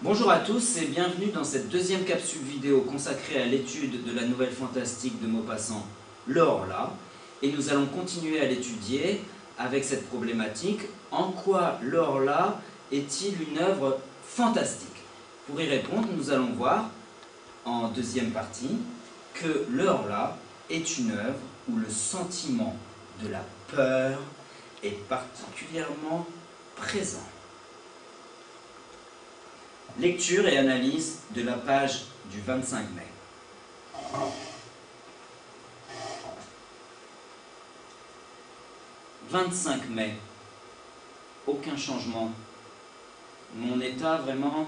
Bonjour à tous et bienvenue dans cette deuxième capsule vidéo consacrée à l'étude de la nouvelle fantastique de Maupassant, Le Horla. Et nous allons continuer à l'étudier avec cette problématique: en quoi Le Horla est-il une œuvre fantastique? Pour y répondre, nous allons voir en deuxième partie que Le Horla est une œuvre où le sentiment de la peur est particulièrement présent. Lecture et analyse de la page du 25 mai. « 25 mai. Aucun changement. Mon état vraiment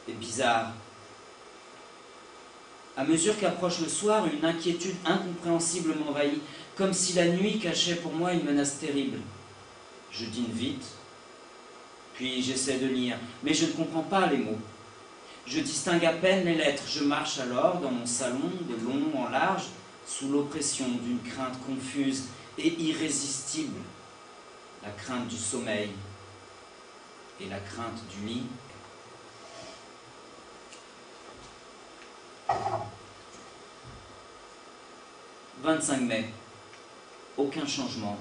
est bizarre. À mesure qu'approche le soir, une inquiétude incompréhensible m'envahit, comme si la nuit cachait pour moi une menace terrible. Je dîne vite, puis j'essaie de lire, mais je ne comprends pas les mots. Je distingue à peine les lettres. Je marche alors dans mon salon, de long en large, sous l'oppression d'une crainte confuse et irrésistible, la crainte du sommeil et la crainte du lit. « 25 mai. Aucun changement.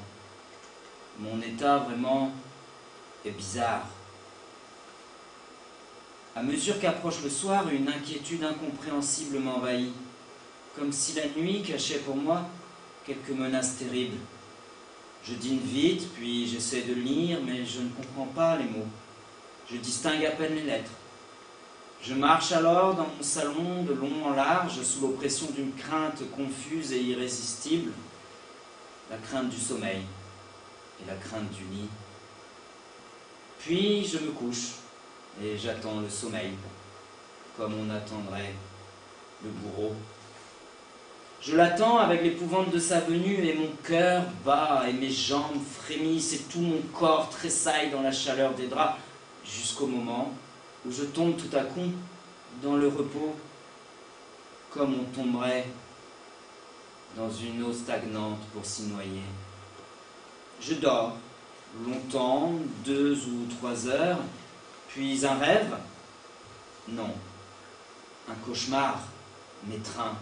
Mon état vraiment est bizarre. À mesure qu'approche le soir, une inquiétude incompréhensible m'envahit, comme si la nuit cachait pour moi quelques menaces terribles. Je dîne vite, puis j'essaie de lire, mais je ne comprends pas les mots. Je distingue à peine les lettres. Je marche alors dans mon salon de long en large, sous l'oppression d'une crainte confuse et irrésistible, la crainte du sommeil et la crainte du lit. Puis je me couche et j'attends le sommeil, comme on attendrait le bourreau. Je l'attends avec l'épouvante de sa venue et mon cœur bat et mes jambes frémissent et tout mon corps tressaille dans la chaleur des draps, jusqu'au moment où je tombe tout à coup dans le repos, comme on tomberait dans une eau stagnante pour s'y noyer. Je dors longtemps, 2 ou 3 heures, puis un rêve? Non, un cauchemar m'étreint.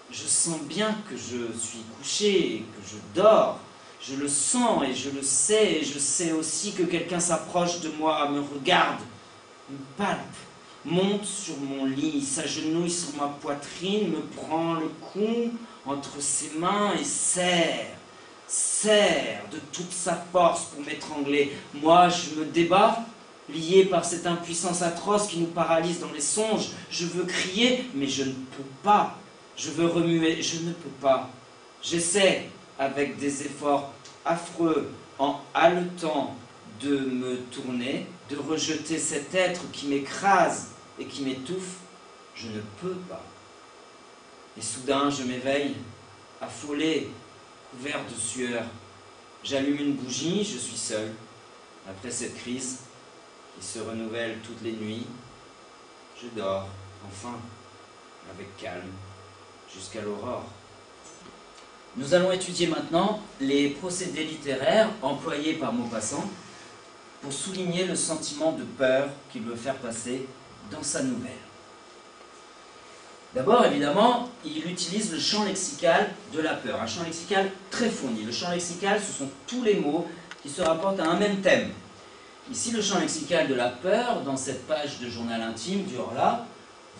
Je sens bien que je suis couché, que je dors. Je le sens et je le sais, et je sais aussi que quelqu'un s'approche de moi, me regarde, me palpe, monte sur mon lit, s'agenouille sur ma poitrine, me prend le cou entre ses mains et serre de toute sa force pour m'étrangler. Moi, je me débat, lié par cette impuissance atroce qui nous paralyse dans les songes. Je veux crier, mais je ne peux pas. Je veux remuer, je ne peux pas. J'essaie, avec des efforts affreux, en haletant, de me tourner, de rejeter cet être qui m'écrase et qui m'étouffe. Je ne peux pas. Et soudain, je m'éveille, affolé, couvert de sueur. J'allume une bougie, je suis seul. Après cette crise, qui se renouvelle toutes les nuits, je dors, enfin, avec calme, jusqu'à l'aurore. Nous allons étudier maintenant les procédés littéraires employés par Maupassant pour souligner le sentiment de peur qu'il veut faire passer dans sa nouvelle. D'abord, évidemment, il utilise le champ lexical de la peur, un champ lexical très fourni. Le champ lexical, ce sont tous les mots qui se rapportent à un même thème. Ici, le champ lexical de la peur, dans cette page de journal intime du Horla: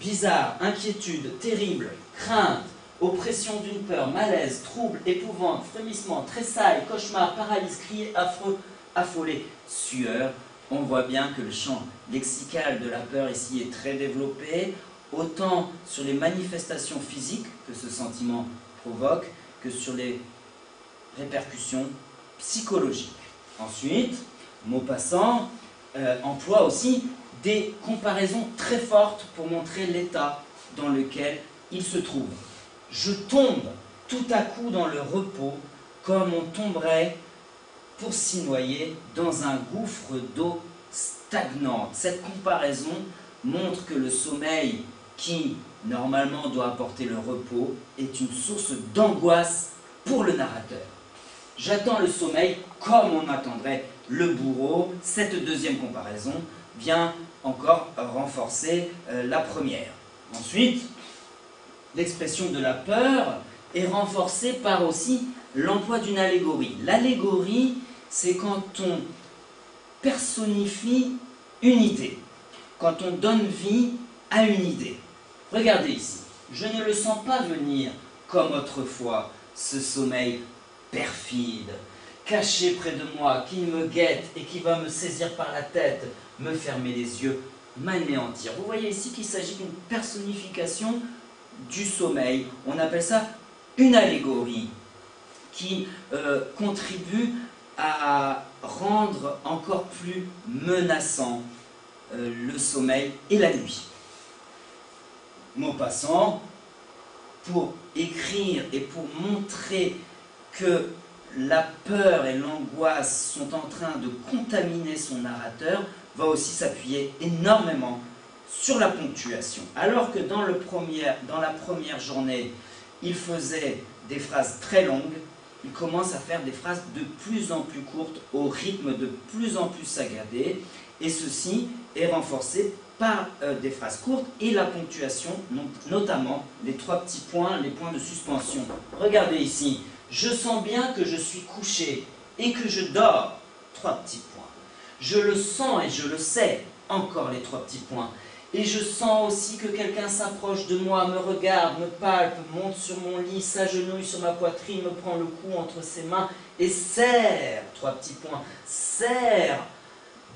bizarre, inquiétude, terrible, crainte, oppression d'une peur, malaise, trouble, épouvante, frémissement, tressailles, cauchemar, paralyse, crier, affreux, affolé, sueur. On voit bien que le champ lexical de la peur ici est très développé, autant sur les manifestations physiques que ce sentiment provoque, que sur les répercussions psychologiques. Ensuite, Maupassant emploie aussi des comparaisons très fortes pour montrer l'état dans lequel il se trouve. Je tombe tout à coup dans le repos, comme on tomberait pour s'y noyer dans un gouffre d'eau stagnante. Cette comparaison montre que le sommeil, qui normalement doit apporter le repos, est une source d'angoisse pour le narrateur. J'attends le sommeil comme on attendrait le bourreau. Cette deuxième comparaison vient encore renforcer la première. Ensuite, l'expression de la peur est renforcée par aussi l'emploi d'une allégorie. L'allégorie, c'est quand on personnifie une idée, quand on donne vie à une idée. Regardez ici, je ne le sens pas venir comme autrefois, ce sommeil perfide, caché près de moi, qui me guette et qui va me saisir par la tête, me fermer les yeux, m'anéantir. Vous voyez ici qu'il s'agit d'une personnification du sommeil. On appelle ça une allégorie qui contribue à rendre encore plus menaçant le sommeil et la nuit. Maupassant, pour écrire et pour montrer que la peur et l'angoisse sont en train de contaminer son narrateur, va aussi s'appuyer énormément sur la ponctuation. Alors que dans la première journée, il faisait des phrases très longues, il commence à faire des phrases de plus en plus courtes, au rythme de plus en plus saccadé, et ceci est renforcé par des phrases courtes et la ponctuation, notamment les 3 petits points, les points de suspension. Regardez ici, je sens bien que je suis couché et que je dors, 3 petits points. Je le sens et je le sais, encore les 3 petits points. Et je sens aussi que quelqu'un s'approche de moi, me regarde, me palpe, monte sur mon lit, s'agenouille sur ma poitrine, me prend le cou entre ses mains et serre, 3 petits points, serre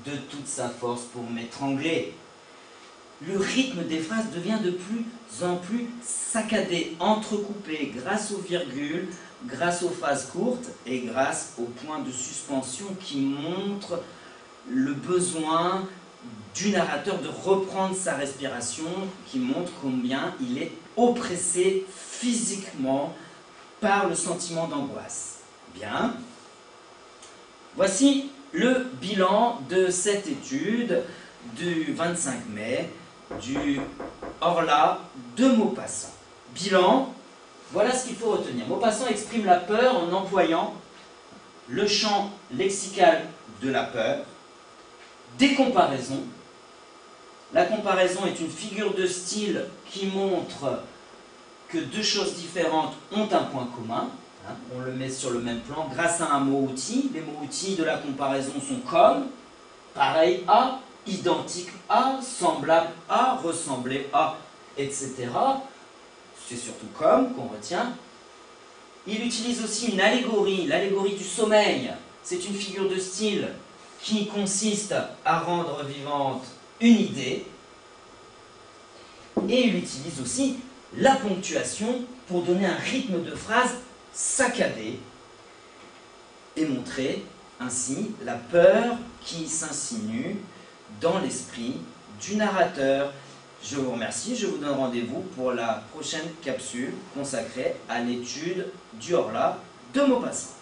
de toute sa force pour m'étrangler. Le rythme des phrases devient de plus en plus saccadé, entrecoupé grâce aux virgules, grâce aux phrases courtes et grâce aux points de suspension qui montrent le besoin du narrateur de reprendre sa respiration, qui montre combien il est oppressé physiquement par le sentiment d'angoisse. Bien. Voici le bilan de cette étude du 25 mai du Horla de Maupassant. Bilan, voilà ce qu'il faut retenir. Maupassant exprime la peur en employant le champ lexical de la peur, des comparaisons. La comparaison est une figure de style qui montre que 2 choses différentes ont un point commun. On le met sur le même plan grâce à un mot-outil. Les mots-outils de la comparaison sont comme, pareil à, identique à, semblable à, ressembler à, etc. C'est surtout comme qu'on retient. Il utilise aussi une allégorie, l'allégorie du sommeil. C'est une figure de style qui consiste à rendre vivante une idée. Et il utilise aussi la ponctuation pour donner un rythme de phrase saccadé et montrer ainsi la peur qui s'insinue dans l'esprit du narrateur. Je vous remercie, je vous donne rendez-vous pour la prochaine capsule consacrée à l'étude du Horla de Maupassant.